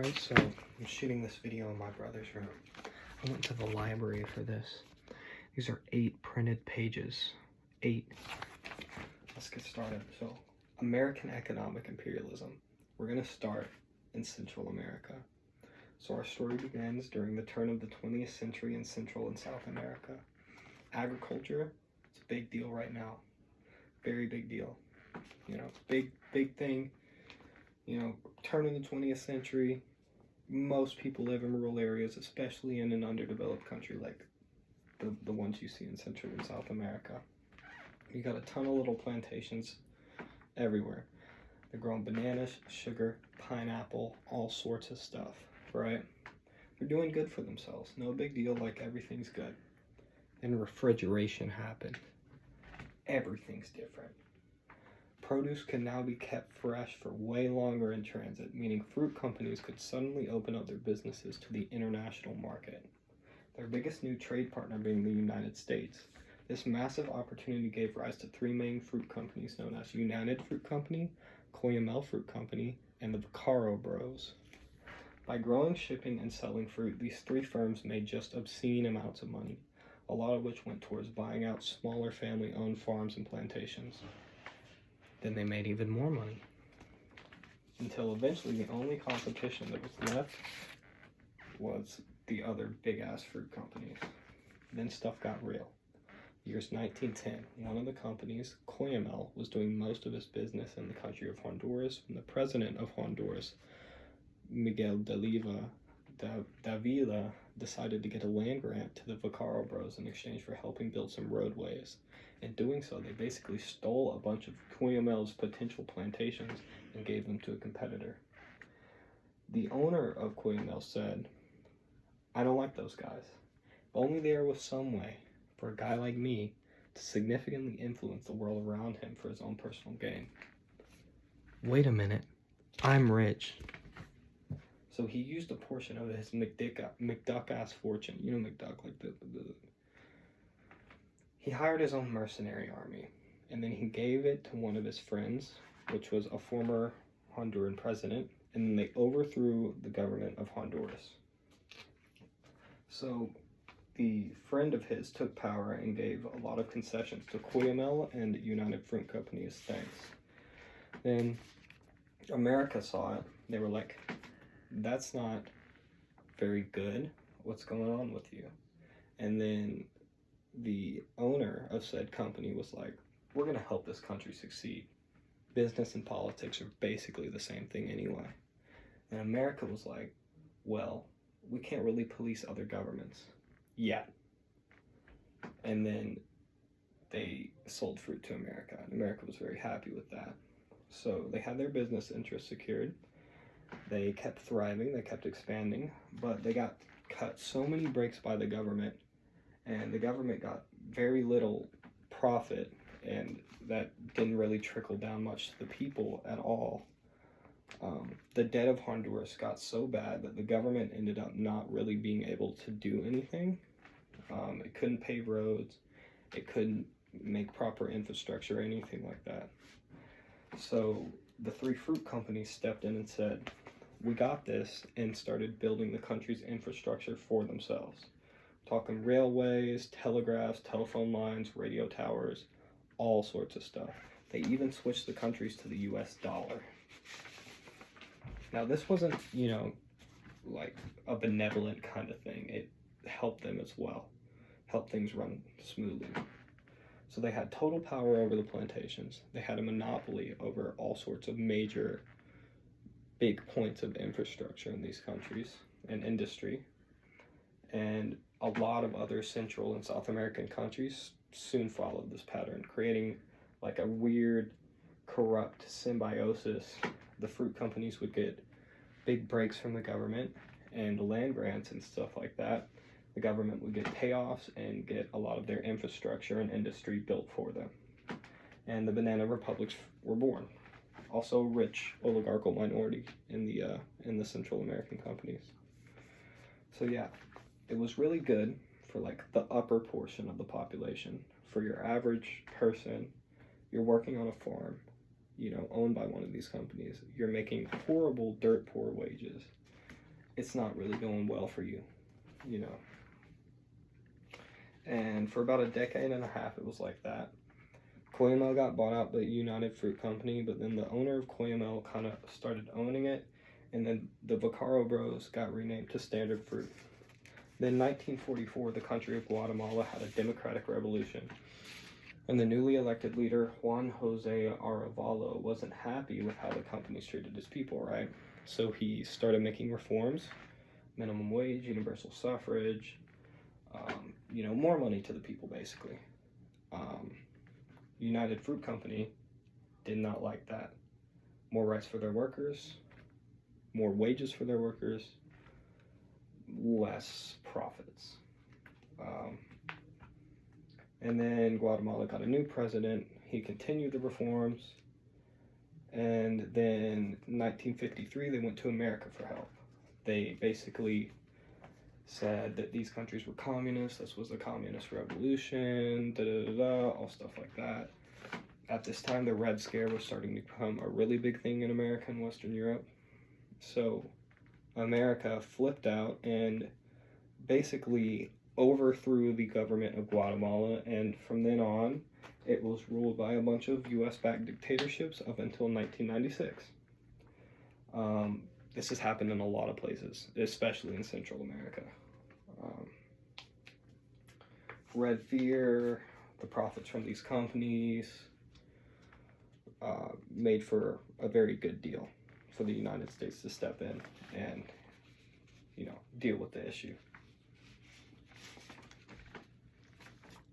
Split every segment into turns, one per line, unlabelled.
Alright, so I'm shooting this video in my brother's room. I went to the library for this. These are 8 printed pages. 8. Let's get started. So, American economic imperialism. We're going to start in Central America. So our story begins during the turn of the 20th century in Central and South America. Agriculture, it's a big deal right now. Very big deal. You know, big thing. You know, turn of the 20th century, most people live in rural areas, especially in an underdeveloped country like the ones you see in Central and South America. You got a ton of little plantations everywhere. They're growing bananas, sugar, pineapple, all sorts of stuff, right? They're doing good for themselves. No big deal, like everything's good. And refrigeration happened. Everything's different. Produce can now be kept fresh for way longer in transit, meaning fruit companies could suddenly open up their businesses to the international market. Their biggest new trade partner being the United States. This massive opportunity gave rise to 3 main fruit companies known as United Fruit Company, Cuyamel Fruit Company, and the Vaccaro Bros. By growing, shipping, and selling fruit, these 3 firms made just obscene amounts of money, a lot of which went towards buying out smaller family-owned farms and plantations. Then they made even more money. Until eventually the only competition that was left was the other big-ass fruit companies. Then stuff got real. Years 1910, one of the companies, Cuyamel, was doing most of its business in the country of Honduras when the president of Honduras, Miguel Davila, decided to get a land grant to the Vaccaro Bros in exchange for helping build some roadways. In doing so, they basically stole a bunch of Cuyamel's potential plantations and gave them to a competitor. The owner of Cuyamel said, "I don't like those guys. If only there was some way for a guy like me to significantly influence the world around him for his own personal gain." Wait a minute, I'm rich. So he used a portion of his McDuck-ass fortune. You know McDuck, like He hired his own mercenary army, and then he gave it to one of his friends, which was a former Honduran president, and then they overthrew the government of Honduras. So the friend of his took power and gave a lot of concessions to Cuyamel and United Fruit Company as thanks. Then America saw it. They were like, "That's not very good. What's going on with you?" And then the owner of said company was like, "We're going to help this country succeed. Business and politics are basically the same thing anyway." And America was like, "Well, we can't really police other governments yet." And then they sold fruit to America, and America was very happy with that. So they had their business interests secured. They kept thriving, they kept expanding, but they got cut so many breaks by the government, and the government got very little profit, and that didn't really trickle down much to the people at all. The debt of Honduras got so bad that the government ended up not really being able to do anything. It couldn't pave roads, it couldn't make proper infrastructure or anything like that. So the 3 fruit companies stepped in and said, "We got this," and started building the country's infrastructure for themselves. Talking railways, telegraphs, telephone lines, radio towers, all sorts of stuff. They even switched the countries to the US dollar. Now this wasn't, you know, like a benevolent kind of thing. It helped them as well. Helped things run smoothly. So they had total power over the plantations. They had a monopoly over all sorts of major big points of infrastructure in these countries and industry. And a lot of other Central and South American countries soon followed this pattern, creating like a weird, corrupt symbiosis. The fruit companies would get big breaks from the government and land grants and stuff like that. The government would get payoffs and get a lot of their infrastructure and industry built for them. And the banana republics were born. Also a rich oligarchical minority in the Central American companies. So yeah, it was really good for like the upper portion of the population. For your average person, you're working on a farm, you know, owned by one of these companies. You're making horrible, dirt poor wages. it's not really going well for you, you know. And for about a decade and a half, it was like that. Koyamel got bought out by United Fruit Company, but then the owner of Koyamel kind of started owning it, and then the Vaccaro Bros got renamed to Standard Fruit. Then 1944, the country of Guatemala had a democratic revolution, and the newly elected leader, Juan Jose Arevalo, wasn't happy with how the companies treated his people, right? So he started making reforms, minimum wage, universal suffrage, you know, more money to the people, basically. United Fruit Company did not like that. More rights for their workers, more wages for their workers, less profits. And then Guatemala got a new president. He continued the reforms. And then in 1953, they went to America for help. They basically said that these countries were communist. This was the communist revolution, all stuff like that. At this time, the Red Scare was starting to become a really big thing in America and Western Europe. So America flipped out and basically overthrew the government of Guatemala, and from then on, it was ruled by a bunch of US-backed dictatorships up until 1996. This has happened in a lot of places, especially in Central America. Red Fear, the profits from these companies, made for a very good deal for the United States to step in and, you know, deal with the issue.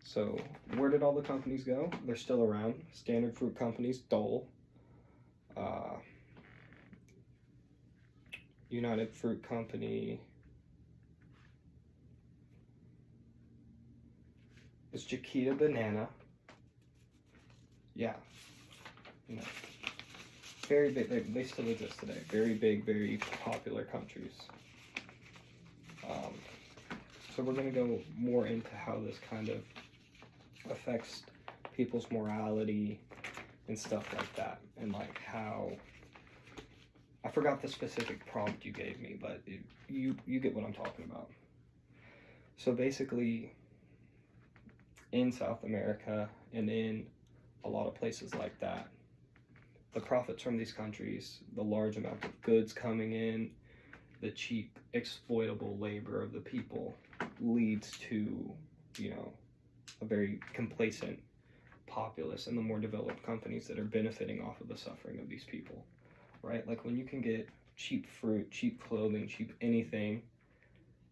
So where did all the companies go? They're still around. Standard Fruit Companies, Dole, United Fruit Company is Chiquita Banana. Yeah, you know, very big. They still exist today. Very big, very popular countries. So we're going to go more into how this kind of affects people's morality and stuff like that, and like how, I forgot the specific prompt you gave me, but you get what I'm talking about. So basically, in South America and in a lot of places like that, the profits from these countries, the large amount of goods coming in, the cheap exploitable labor of the people leads to, you know, a very complacent populace in the more developed companies that are benefiting off of the suffering of these people, right? Like when you can get cheap fruit, cheap clothing, cheap anything,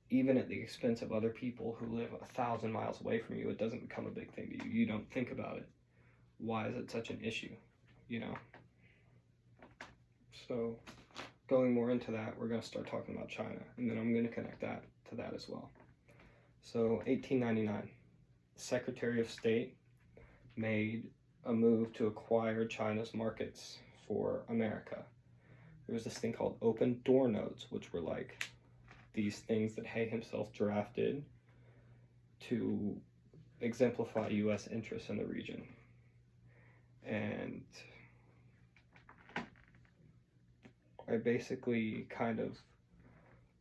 even at the expense of other people who live 1,000 miles away from you, it doesn't become a big thing to you. You don't think about it. Why is it such an issue, you know? So going more into that, we're going to start talking about China, and then I'm going to connect that to that as well. So 1899, the Secretary of State made a move to acquire China's markets for America. There was this thing called open door notes, which were like these things that Hay himself drafted to exemplify U.S. interests in the region. And I basically kind of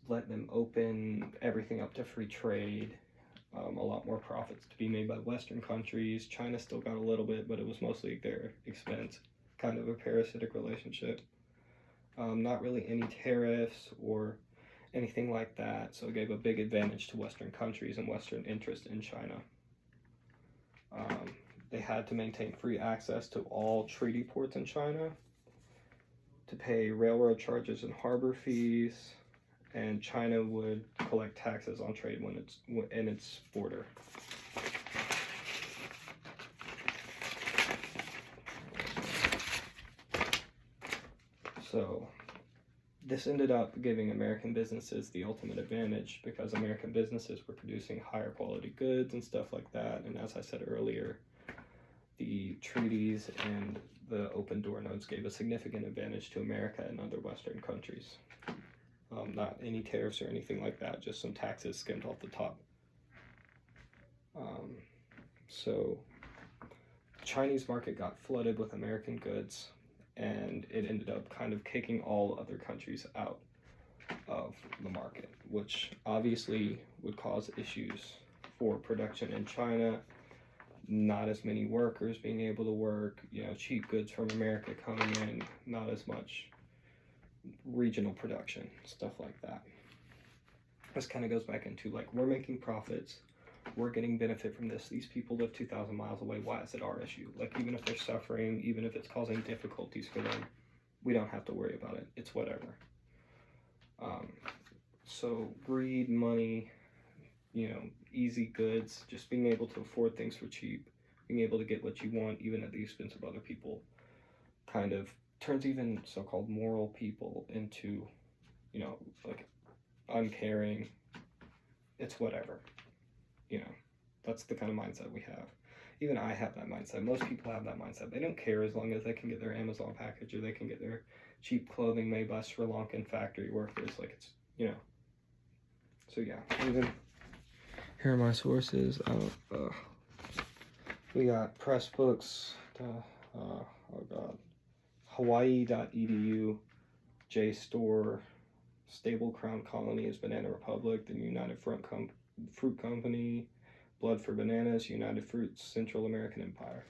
let them open everything up to free trade, a lot more profits to be made by Western countries. China still got a little bit, but it was mostly at their expense, kind of a parasitic relationship. Not really any tariffs or anything like that, so it gave a big advantage to Western countries and Western interest in China. They had to maintain free access to all treaty ports in China, to pay railroad charges and harbor fees, and China would collect taxes on trade when it's in its border. So this ended up giving American businesses the ultimate advantage, because American businesses were producing higher quality goods and stuff like that. And as I said earlier, the treaties and the open door notes gave a significant advantage to America and other Western countries. Not any tariffs or anything like that, just some taxes skimmed off the top. So the Chinese market got flooded with American goods, and it ended up kind of kicking all other countries out of the market, which obviously would cause issues for production in China. Not as many workers being able to work, you know, cheap goods from America coming in, not as much regional production, stuff like that. This kind of goes back into like, we're making profits, we're getting benefit from this. These people live 2,000 miles away. Why is it our issue? Like, even if they're suffering, even if it's causing difficulties for them, we don't have to worry about it. It's whatever. So greed, money, you know, easy goods, just being able to afford things for cheap, being able to get what you want even at the expense of other people, kind of turns even so-called moral people into, you know, like uncaring. It's whatever, you know. That's the kind of mindset we have. Even I have that mindset. Most people have that mindset. They don't care as long as they can get their Amazon package or they can get their cheap clothing made by Sri Lankan factory workers. Like, it's, you know. So yeah, even here are my sources. We got Pressbooks, oh god, Hawaii.edu, JSTOR, Stable Crown Colonies, Banana Republic, the United Fruit Company, Blood for Bananas, United Fruits, Central American Empire.